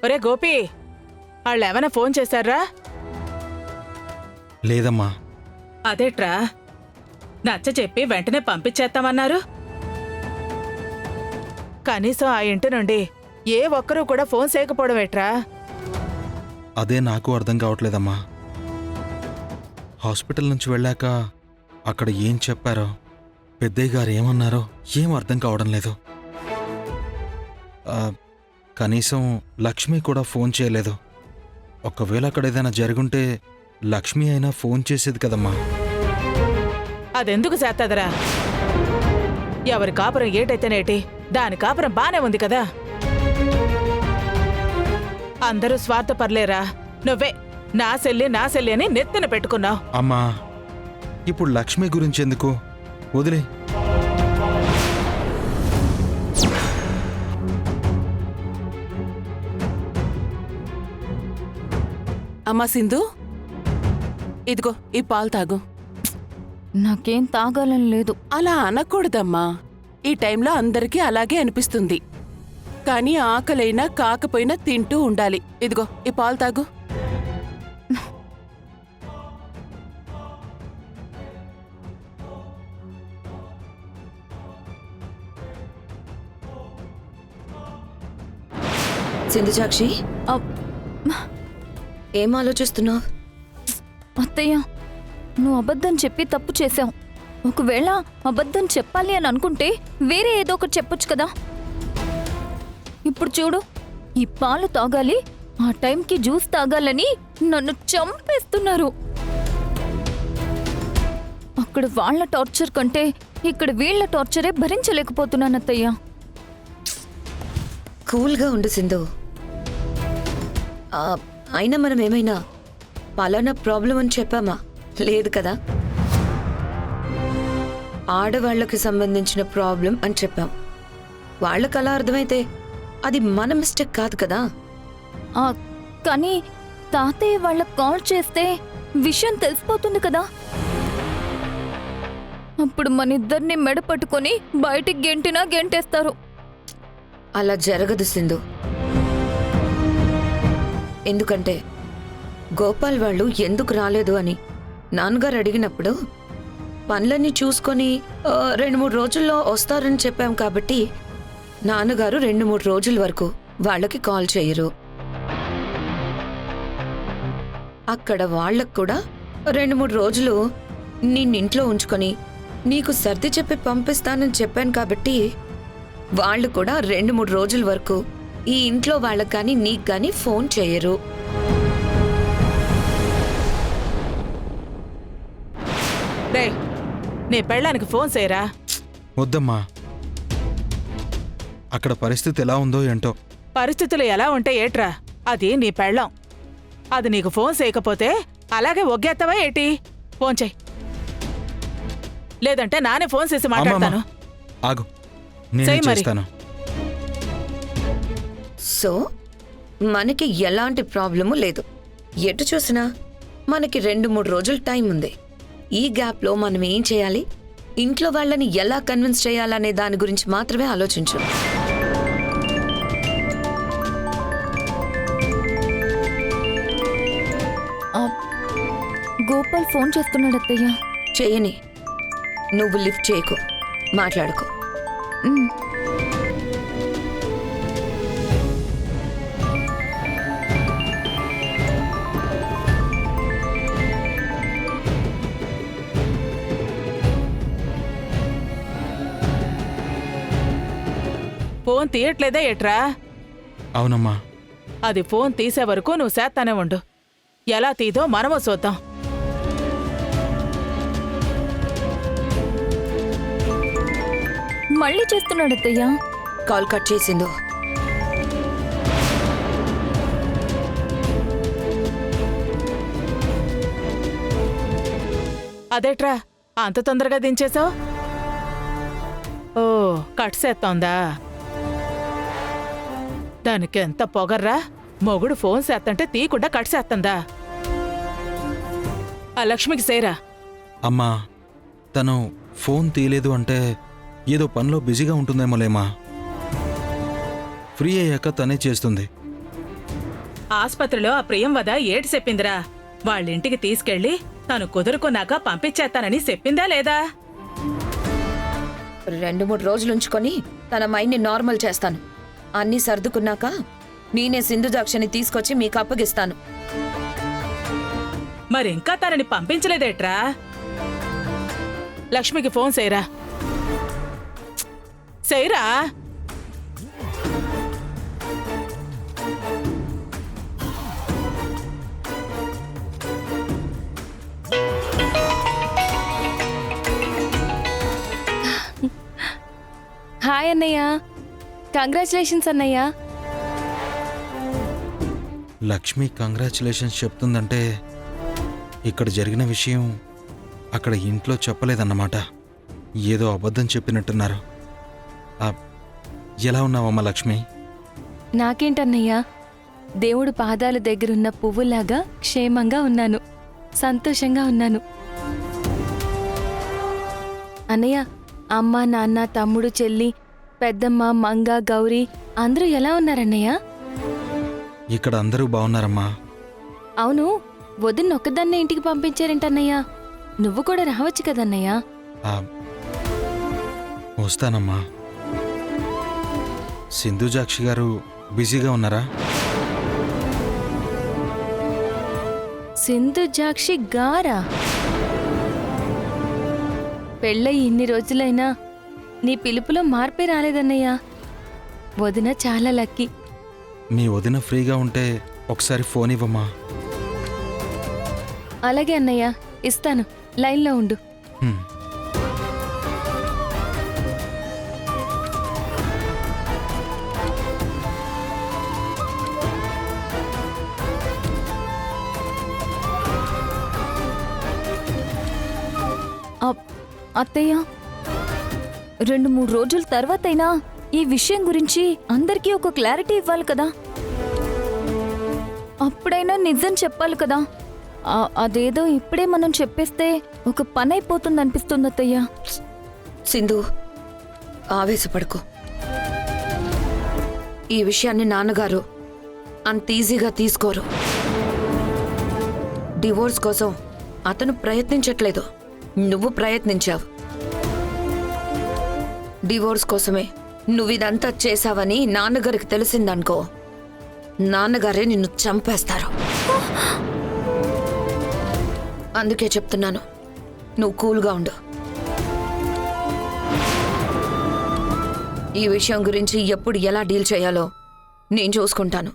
ఒరే గోపి, వాళ్ళేమైనా ఫోన్ చేశారా? లేదమ్మా. అదేట్రా, నచ్చ చెప్పి వెంటనే పంపించేస్తామన్నారు. కనీసం ఆ ఇంటి నుండి ఏ ఒక్కరూ కూడా ఫోన్ చేయకపోవడం ఏట్రా? అదే నాకు అర్థం కావట్లేదమ్మా. హాస్పిటల్ నుంచి వెళ్ళాక అక్కడ ఏం చెప్పారో, పెద్దయ్య గారు ఏమన్నారో ఏం అర్థం కావడం లేదు. కనీసం లక్ష్మి కూడా ఫోన్ చేయలేదు. ఒకవేళ అక్కడ ఏదైనా జరుగుంటే లక్ష్మి అయినా ఫోన్ చేసేది కదమ్మా. అదెందుకు చేస్తాదరా? ఎవరి కాపురం ఏటైతేనేటి, దాని కాపురం బానే ఉంది కదా. అందరూ స్వార్థపర్లేరా. నువ్వే నా సెల్లి అని నెత్తిన పెట్టుకున్నావు. అమ్మా, ఇప్పుడు లక్ష్మి గురించి ఎందుకు, వదిలే. అమ్మా సింధు, ఇదిగో ఈ పాలు తాగు. నాకేం తాగాలని లేదు. అలా అనకూడదమ్మా. ఈ టైంలో అందరికీ అలాగే అనిపిస్తుంది. కానీ ఆకలైనా కాకపోయినా తింటూ ఉండాలి. ఇదిగో ఈ పాలు తాగు. సింధుజాక్షి, అప్- ఏం ఆలోచిస్తున్నావు? అత్తయ్య, నువ్వు అబద్ధం చెప్పి తప్పు చేశావు. ఒకవేళ అబద్ధం చెప్పాలి అని అనుకుంటే వేరే ఏదో ఒకటి చెప్పొచ్చు కదా. ఇప్పుడు చూడు, ఈ పాలు తాగాలి, ఆ టైంకి జ్యూస్ తాగాలని నన్ను చంపేస్తున్నారు. అక్కడ వాళ్ళ టార్చర్ కంటే ఇక్కడ వీళ్ళ టార్చరే భరించలేకపోతున్నాను అత్తయ్య. కూల్గా ఉండు సింధు. అయినా మనం ఏమైనా పలానా ప్రాబ్లం అని చెప్పామా? లేదు కదా. ఆడవాళ్లకు సంబంధించిన ప్రాబ్లం అని చెప్పాం. వాళ్ళకు అలా అర్థమైతే అది మన మిస్టేక్ కాదు కదా. కానీ తాతయ్య వాళ్ళకి కాల్ చేస్తే విషయం తెలిసిపోతుంది కదా. అప్పుడు మన ఇద్దరిని మెడ పట్టుకొని బయటికి గెంటినా గెంటేస్తారు. అలా జరగదు సింధు. ఎందుకంటే గోపాల్ వాళ్ళు ఎందుకు రాలేదు అని నాన్నగారు అడిగినప్పుడు పనులన్నీ చూసుకొని 2-3 రోజుల్లో వస్తారని చెప్పాం. కాబట్టి నాన్నగారు 2-3 రోజుల వరకు వాళ్ళకి కాల్ చేయరు. అక్కడ వాళ్ళకు కూడా 2-3 రోజులు నిన్నింట్లో ఉంచుకొని నీకు సర్ది చెప్పి పంపిస్తానని చెప్పాను. కాబట్టి వాళ్ళు కూడా 2-3 రోజుల వరకు ఈ ఇంట్లో వాళ్ళకి కానీ నీకు కానీ ఫోన్ చేయరు. రేయ్, నీ పెళ్ళానికి ఫోన్ చేయరా? వద్దమ్మా, అక్కడ పరిస్థితి ఎలా ఉందో ఏంటో. పరిస్థితులు ఎలా ఉంటే ఏట్రా? అది నీ పెళ్ళాం. అది నీకు ఫోన్ చేయకపోతే అలాగే ఒగ్గేస్తావా ఏటి? ఫోన్ చెయ్యి, లేదంటే నానే ఫోన్ చేసి మాట్లాడతాను. ఆగు, నేను చెయ్యి మరి. చేస్తాను. సో మనకి ఎలాంటి ప్రాబ్లము లేదు. ఎటు చూసినా మనకి 2-3 రోజులు టైం ఉంది. ఈ గ్యాప్లో మనం ఏం చేయాలి, ఇంట్లో వాళ్ళని ఎలా కన్విన్స్ చేయాలనే దాని గురించి మాత్రమే ఆలోచించు. గోపాల్ ఫోన్ చేస్తున్నాడు అత్తయ్య. చేయని, నువ్వు లిఫ్ట్ చేయకు, మాట్లాడుకో. ఉమ్. ఫోన్ తీయట్లేదా ఏట్రా? అవునమ్మా. అది ఫోన్ తీసే వరకు నువ్వు చేస్తానే ఉండు. ఎలా తీదో మనమో చూద్దాం. మళ్ళీ చేస్తున్నాడు అత్తయ్య. కాల్ కట్ చేసిందో? అదేట్రా అంత తొందరగా దించేశావు? ఓ, కట్ చేస్తోందా? దానికెంత పొగర్రా! మొగుడు ఫోన్ చేస్తంటే తీయకుండా కట్ చేస్తుందా? ఆ లక్ష్మికి సేరా. అమ్మా, తను ఫోన్ తీయలేదు అంటే ఏదో పనిలో బిజీగా ఉంటుందేమోలేమా. ఫ్రీ అయ్యాక తనే చేస్తుంది. ఆస్పత్రిలో ఆ ప్రియంవద ఏటి చెప్పిందిరా? వాళ్ళింటికి తీసుకెళ్లి తను కుదురుకున్నాక పంపించేస్తానని చెప్పిందా లేదా? 2-3 రోజులుంచుకొని తన మైండ్ని నార్మల్ చేస్తాను. అన్నీ సర్దుకున్నాక నేనే సింధుజాక్షిని తీసుకొచ్చి మీకు అప్పగిస్తాను. మరింకా తనని పంపించలేదేట్రా? లక్ష్మికి ఫోన్ చేయరా. చేయరా. హాయ్ అన్నయ్య, కంగ్రాచులేషన్స్ అన్నయ్య. లక్ష్మి కంగ్రాచులేషన్స్ చెప్తుందంటే ఇక్కడ జరిగిన విషయం అక్కడ ఇంట్లో చెప్పలేదన్నమాట. ఏదో అబద్ధం చెప్పినట్టున్నారు. ఎలా ఉన్నావమ్మా లక్ష్మి? నాకేంటన్నయ్య, దేవుడు పాదాల దగ్గరున్న పువ్వులాగా క్షేమంగా ఉన్నాను, సంతోషంగా ఉన్నాను. అన్నయ్య, అమ్మ, నాన్న, తమ్ముడు, చెల్లి, పెద్దమ్మ, మంగ, గౌరీ అందరూ ఎలా ఉన్నారన్నయ్య? ఇక్కడ అందరూ బాగున్నారమ్మా. అవును, వదిన ఒక్కదాన్నే ఇంటికి పంపించారేంటన్నయ్య? నువ్వు కూడా రావచ్చు కదన్నయ్య. ఆ, వస్తానమ్మా. సింధుజాక్షి గారు బిజీగా ఉన్నారా? సింధుజాక్షి గారా? పెళ్ళయి ఇన్ని రోజులైనా నీ పిలుపులో మార్పే రాలేదన్నయ్య. వదిన చాలా లక్కీ. మీ వదిన ఫ్రీగా ఉంటే ఒకసారి ఫోన్ ఇవ్వమ్మా. అలాగే అన్నయ్య, ఇస్తాను, లైన్లో ఉండు. హ్మ్. అత్తయ్య, 2-3 రోజుల తర్వాతైనా ఈ విషయం గురించి అందరికీ ఒక క్లారిటీ ఇవ్వాలి కదా. అప్పుడైనా నిజం చెప్పాలి కదా. అదేదో ఇప్పుడే మనం చెప్పేస్తే ఒక పని అయిపోతుంది అనిపిస్తుంది అత్తయ్య. సింధు, ఆవేశపడకు. ఈ విషయాన్ని నాన్నగారు అంత ఈజీగా తీసుకోరు. డివోర్స్ కోసం అతను ప్రయత్నించట్లేదు, నువ్వు ప్రయత్నించావు. డివోర్స్ కోసమే నువ్విదంతా చేశావని నాన్నగారికి తెలిసిందనుకో, నాన్నగారే నిన్ను చంపేస్తారు. అందుకే చెప్తున్నాను, నువ్వు కూల్గా ఉండు. ఈ విషయం గురించి ఎప్పుడు ఎలా డీల్ చేయాలో నేను చూసుకుంటాను.